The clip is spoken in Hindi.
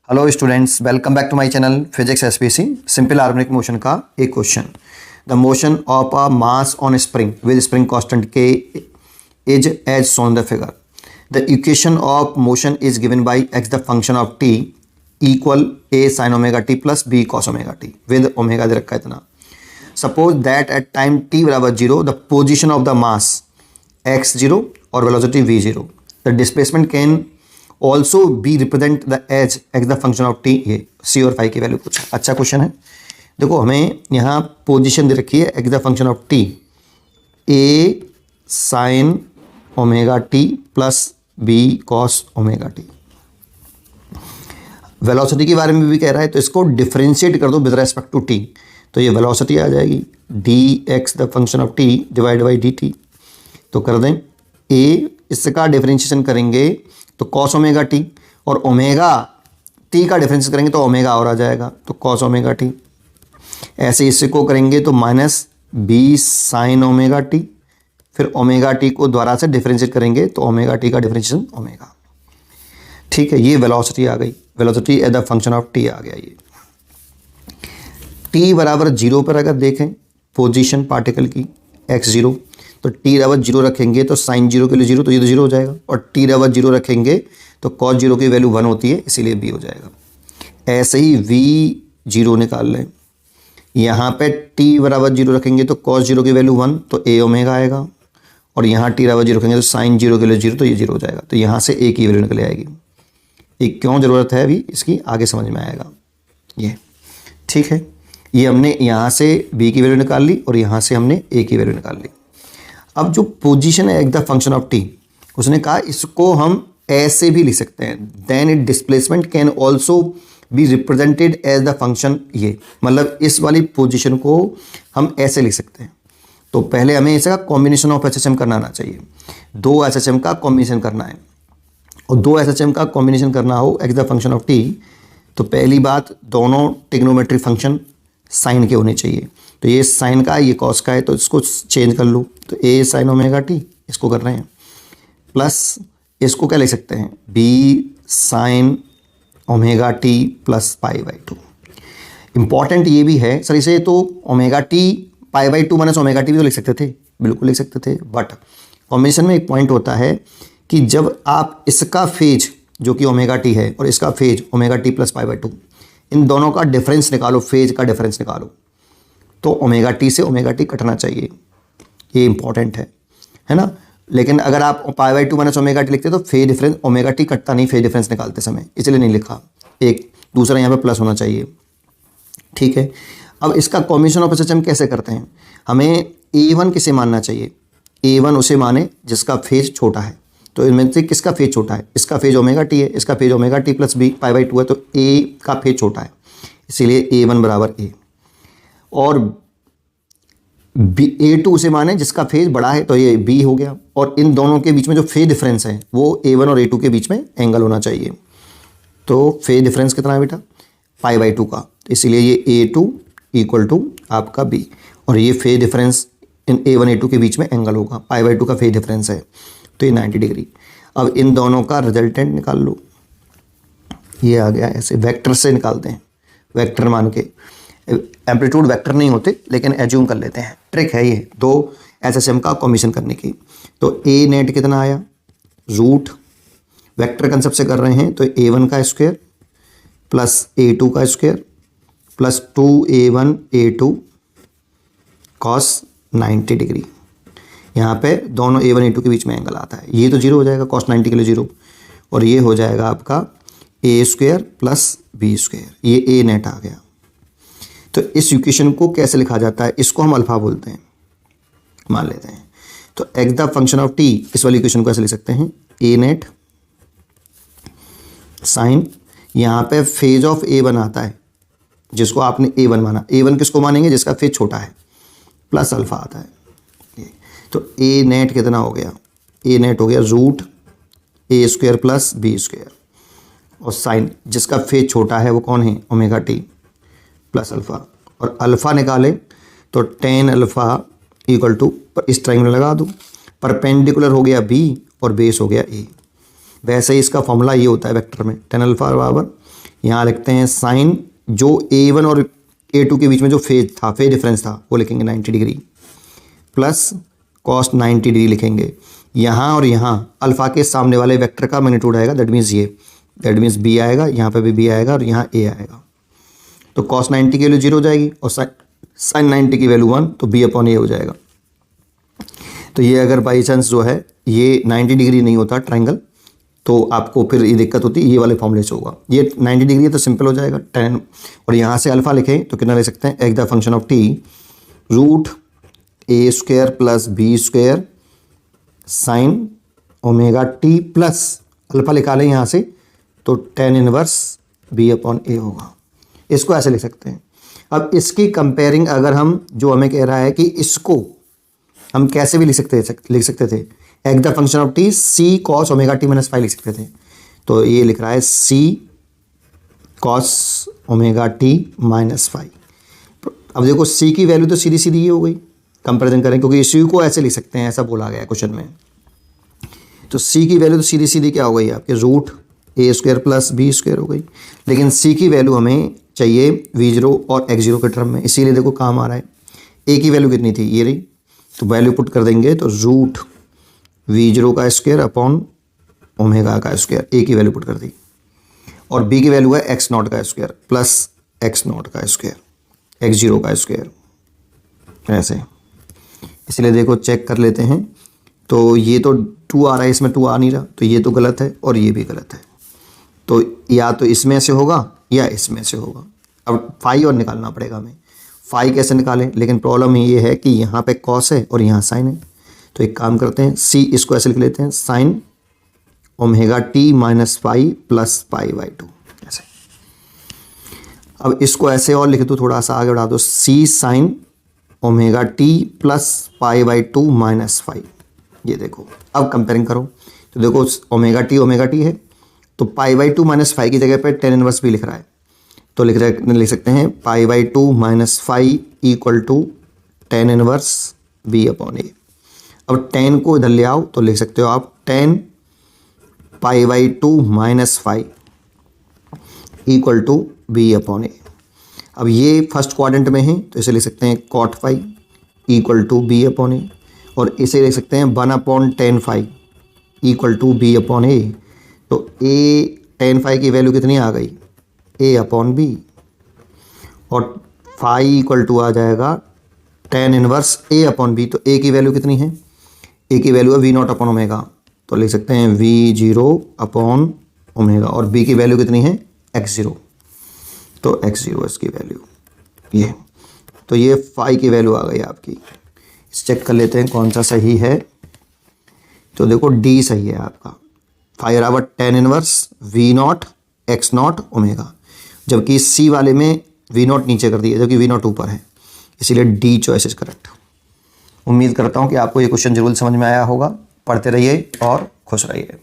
Hello students, welcome back to my channel physics SPC. Simple harmonic motion का एक क्वेश्चन। The motion of a mass on spring with spring constant k is as shown the figure. The equation of motion is given by x the function of t equal a sine omega t plus b cos omega t with omega दे रखा है इतना। Suppose that at time t बराबर zero the position of the mass x zero और velocity v zero. The displacement can also be represent the as x the function of t. ये सी और फाई की वैल्यू पूछा, अच्छा क्वेश्चन है। देखो हमें यहाँ पोजीशन दे रखी है x the function of t a sine omega t plus b cos omega t. Velocity के बारे में भी कह रहा है तो इसको डिफरेंशिएट कर दो विद रेस्पेक्ट टू टी, तो ये वेलोसिटी आ जाएगी D x the function of T divide by D T. तो कर दें ए, इसका डिफरेंशिएशन करेंगे तो कॉस ओमेगा टी, और ओमेगा टी का डिफरेंस करेंगे तो ओमेगा और आ जाएगा तो कॉस ओमेगा टी। ऐसे इससे को करेंगे तो minus b sine omega t, फिर ओमेगा टी को द्वारा से डिफरेंशिएट करेंगे तो ओमेगा टी का डिफरेंशिएशन ओमेगा। ठीक है, ये वेलोसिटी आ गई, velocity as the function of t आ गया। ये टी बराबर जीरो पर अगर देखें पोजीशन पार्टिकल की एक्स जीरो, तो टी बराबर जीरो रखेंगे तो साइन जीरो के लिए जीरो, तो ये तो जीरो हो जाएगा, और टी बराबर जीरो रखेंगे तो कॉस जीरो की वैल्यू वन होती है इसीलिए बी हो जाएगा। ऐसे ही वी जीरो निकाल लें, यहाँ पे टी बराबर जीरो रखेंगे तो कॉस जीरो की वैल्यू वन तो ए ओमेगा आएगा, और यहाँ टी बराबर जीरो रखेंगे तो साइन जीरो के लिए जीरो तो ये जीरो हो जाएगा। तो यहाँ से ए की वैल्यू निकल आएगी। ये क्यों ज़रूरत है अभी इसकी आगे समझ में आएगा। ये ठीक है, ये हमने यहाँ से बी की वैल्यू निकाल ली और यहाँ से हमने ए की वैल्यू निकाल ली। अब जो पोजीशन है एक द फंक्शन ऑफ टी, उसने कहा इसको हम ऐसे भी लिख सकते हैं, then it displacement can also be represented as the function. ये मतलब इस वाली पोजीशन को हम ऐसे लिख सकते हैं। तो पहले हमें इसका कॉम्बिनेशन ऑफ एसएचएम करना आना चाहिए, दो एसएचएम का कॉम्बिनेशन करना है, और दो एसएचएम का कॉम्बिनेशन करना हो x the function of T, तो पहली बात दोनों ट्रिग्नोमेट्रिक फंक्शन साइन के होने चाहिए। तो ये साइन का है, ये कॉस का है, तो इसको चेंज कर लो, तो ए साइन ओमेगा टी इसको कर रहे हैं, प्लस इसको क्या लिख सकते हैं b sine omega t plus pi by two. Important ये भी है सर, इसे तो omega t pi by two minus omega t भी तो लिख सकते थे, बिल्कुल लिख सकते थे, बट कॉम्बिनेशन में एक पॉइंट होता है कि जब आप इसका फेज जो कि ओमेगा टी है और इसका phase omega t plus pi by two, इन दोनों का डिफरेंस निकालो, फेज का डिफरेंस निकालो, तो ओमेगा टी से ओमेगा टी कटना चाहिए। ये इंपॉर्टेंट है ना। लेकिन अगर आप pi by two minus omega t लिखते तो फेज डिफरेंस ओमेगा टी कटता नहीं फेज डिफरेंस निकालते समय, इसलिए नहीं लिखा। एक दूसरा यहाँ पे प्लस होना चाहिए। ठीक है, अब इसका कॉम्बिनेशन ऑफ एसएचएम कैसे करते हैं, हमें ए1 किसे मानना चाहिए, ए1 उसे माने जिसका फेज छोटा है। तो इनमें से किसका फेज छोटा है, इसका फेज ओमेगा टी है, इसका phase omega t plus b pi by two है, तो ए का फेज छोटा है इसीलिए ए1 बराबर ए। और A2 उसे माने जिसका फेज बड़ा है तो ये B हो गया, और इन दोनों के बीच में जो फेज डिफरेंस है वो A1 और A2 के बीच में एंगल होना चाहिए। तो फेज डिफरेंस कितना है बेटा पाई बाई टू का, इसीलिए ये A2 इक्वल टू आपका B, और ये phase difference in A1 A2 के बीच में एंगल होगा, पाई बाई टू का फेज डिफरेंस है तो ये 90 डिग्री। अब इन दोनों का रिजल्टेंट निकाल लो, ये आ गया, ऐसे वेक्टर से निकालते हैं, वेक्टर मान के। एम्पलीट्यूड वेक्टर नहीं होते लेकिन एज्यूम कर लेते हैं, ट्रिक है ये दो एसएचएम का कॉम्बिनेशन करने की। तो ए नेट कितना आया, रूट वेक्टर कंसेप्ट से कर रहे हैं तो a1 का स्क्वायर प्लस a2 का square plus 2a1 a2 cos 90 degree. यहाँ पे दोनों a1 a2 के बीच में एंगल आता है, ये तो जीरो हो जाएगा कॉस 90 के लिए जीरो, और ये हो जाएगा आपका ए स्क्वायर प्लस बी स्क्वायर, ये ए नेट आ गया। तो इस इक्वेशन को कैसे लिखा जाता है, इसको हम अल्फा बोलते हैं, मान लेते हैं। तो x the function of T, इस वाली इक्वेशन को ऐसे लिख सकते हैं ए नेट साइन, यहाँ पे फेज ऑफ ए1 आता है जिसको आपने ए1 माना, ए1 किसको मानेंगे जिसका फेज छोटा है, प्लस अल्फा आता है। तो ए नेट कितना हो गया, ए नेट हो गया root a square plus b square, और साइन जिसका फेज छोटा है वो कौन है ओमेगा टी प्लस अल्फ़ा, और अल्फ़ा निकालें तो टेन अल्फ़ा इक्वल टू, इस ट्रायंगल लगा दूँ, परपेंडिकुलर हो गया बी और बेस हो गया ए। वैसे ही इसका फॉर्मूला ये होता है वेक्टर में, टेन अल्फ़ा बराबर यहाँ लिखते हैं साइन जो A1 और A2 के बीच में जो फेज था, फेज डिफरेंस था, वो लिखेंगे 90 डिग्री प्लस कॉस 90 डिग्री लिखेंगे। यहाँ और यहाँ अल्फ़ा के सामने वाले वेक्टर का मैग्नीट्यूड आएगा, दैट मीन्स बी आएगा, यहाँ पे भी बी आएगा और यहाँ ए आएगा। तो कॉस 90 की वैल्यू 0 हो जाएगी और साइन 90 की वैल्यू 1, तो बी अपॉन ए हो जाएगा। तो ये अगर बाई चांस जो है ये 90 डिग्री नहीं होता ट्रायंगल, तो आपको फिर ये दिक्कत होती है, ये वाले फॉर्मूले से होगा। ये 90 डिग्री है तो सिंपल हो जाएगा 10, और यहाँ से अल्फ़ा लिखें तो कितना ले सकते हैं, x the function of t root a square plus b square sine omega t plus alpha निकालें यहाँ से तो tan inverse b upon a होगा। इसको ऐसे लिख सकते हैं। अब इसकी कंपेयरिंग अगर हम, जो हमें कह रहा है कि इसको हम कैसे भी लिख सकते थे x the function of t c cos omega t minus five लिख सकते थे। तो ये लिख रहा है c cos omega t minus five. अब देखो सी की वैल्यू तो सीधी सीधी ये हो गई, कंपेरिजन करें क्योंकि सी को ऐसे लिख सकते हैं, ऐसा बोला गया है क्वेश्चन में। तो सी की वैल्यू तो सीधी सीधी क्या हो गई आपके, root a square plus b square हो गई। लेकिन सी की वैल्यू हमें चाहिए v0 और x0 के टर्म में, इसीलिए देखो काम आ रहा है। ए की वैल्यू कितनी थी, ये रही, तो वैल्यू पुट कर देंगे तो रूट v0 का स्क्वायर अपॉन ओमेगा का स्क्वायर, ए की वैल्यू पुट कर दी, और बी की वैल्यू है x0 का स्क्वायर प्लस x0 का स्क्वायर x0 का स्क्वायर, ऐसे। इसलिए देखो चेक कर लेते हैं, तो ये तो 2 आ रहा है, इसमें 2 आ नहीं रहा, तो ये तो गलत है और ये भी गलत है। तो या तो इसमें से होगा या इसमें से होगा। अब फाई और निकालना पड़ेगा हमें। फाई कैसे निकालें, लेकिन प्रॉब्लम ये है कि यहाँ पे कॉस है और यहाँ साइन है। तो एक काम करते हैं, सी इसको ऐसे लिख लेते हैं, sign omega t minus pi plus pi by 2, ऐसे। अब इसको ऐसे और लिख दो, थोड़ा सा आगे बढ़ा दो, c sine omega t plus pi by 2 minus 5। ये देखो, अब कंपेयरिंग करो तो देखो ओमेगा टी है, तो पाई बाई 2 माइनस 5 की जगह पे tan इनवर्स भी लिख रहा है, तो लिख सकते हैं pi by 2 minus 5 equal to tan inverse b upon a. अब tan को इधर ले आओ तो लिख सकते हो आप tan pi by 2 minus 5 equal to b upon a. अब ये फर्स्ट क्वाड्रेंट में है तो इसे लिख सकते हैं cot 5 equal to b upon a, और इसे लिख सकते हैं 1 upon tan 5 equal to b upon a. तो a tan 5 की वैल्यू कितनी आ गई, a अपॉन बी, और 5 इक्वल टू आ जाएगा tan inverse a upon b. तो a की वैल्यू कितनी है, a की वैल्यू है v0 अपॉन ओमेगा, तो लिख सकते हैं v0 अपॉन ओमेगा, और b की वैल्यू कितनी है x0, तो x0 इसकी वैल्यू ये। तो ये 5 की वैल्यू आ गई आपकी। इस चेक कर लेते हैं कौन सा सही है। तो देखो d सही है आपका, 5 बराबर tan inverse v0 x0 omega, जबकि c वाले में v0 नीचे कर दिया जबकि v0 ऊपर है, इसीलिए डी चॉइस इज करेक्ट। उम्मीद करता हूँ कि आपको ये क्वेश्चन जरूर समझ में आया होगा। पढ़ते रहिए और खुश रहिए।